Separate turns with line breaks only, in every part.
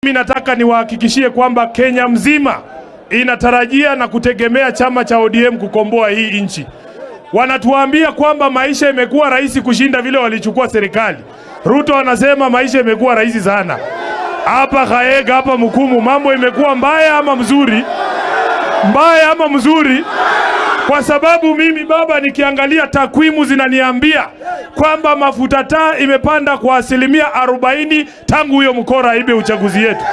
Mimi nataka niwahakikishie kwamba Kenya mzima inatarajia na kutegemea chama cha ODM kukomboa hii nchi. Wanatuambia kwamba maisha imekuwa rahisi kushinda vile walichukua serikali. Ruto anasema maisha imekuwa rahisi sana. Hapa Kakamega, hapa Mkumu, mambo imekuwa mbaya ama mzuri? Mbaya ama mzuri? Kwa sababu mimi baba nikiangalia takwimu zinaniambia kwamba mafuta taa imepanda kwa 40% tangu huyo Mkora aibe uchaguzi yetu.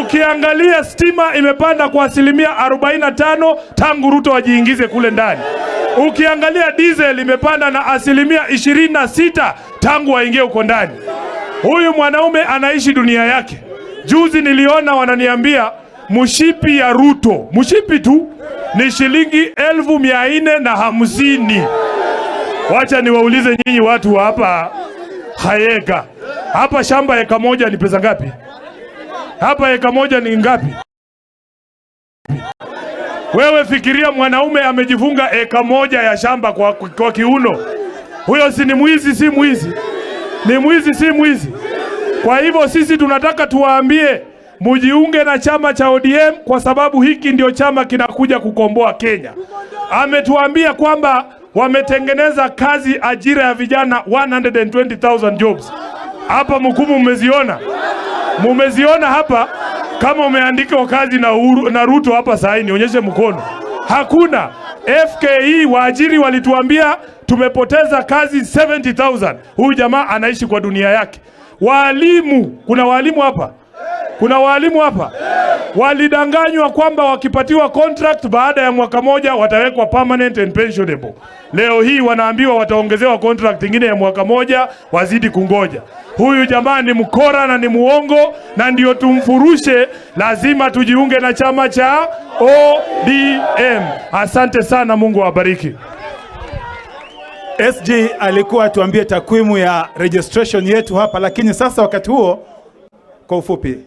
Ukiangalia stima imepanda kwa 45% tangu Ruto ajiingize kule ndani. Ukiangalia diesel imepanda na 26% tangu waingie uko ndani. Huyu mwanaume anaishi dunia yake. Juzi niliona wananiambia mshipi ya Ruto, mshipi tu ni shilingi 1450. Wacha niwaulize nyinyi watu hapa Kakamega. Hapa shamba eka moja ni pesa ngapi? Hapa eka moja ni ngapi? Wewe fikiria mwanaume amejifunga eka moja ya shamba kwa kiuno. Huyo si ni mwizi, si mwizi? Ni mwizi, si mwizi? Kwa hivyo sisi tunataka tuwaambie mujiunge na chama cha ODM kwa sababu hiki ndio chama kinakuja kukomboa Kenya. Ametuambia kwamba wametengeneza kazi ajira ya vijana 120,000 jobs. Hapa Mkumu mmeziona? Mumeziona hapa? Kama umeandika kazi na Ruto hapa sahi nionyeshe mkono. Hakuna. FKE waajiri walituambia tumepoteza kazi 70,000. Huyu jamaa anaishi kwa dunia yake. Walimu, kuna walimu hapa? Kuna walimu hapa? Walidanganywa kwamba wakipatiwa contract baada ya mwaka moja watawekwa permanent and pensionable. Leo hii wanaambiwa wataongezewa contract nyingine ya mwaka moja, wazidi kungoja. Huyu jamaa ni mkora na ni muongo, na ndio tumfurushe. Lazima tujiunge na chama cha ODM. Asante sana, Mungu awabariki.
SG alikuwa tuambie takwimu ya registration yetu hapa, lakini sasa wakati huo kwa ufupi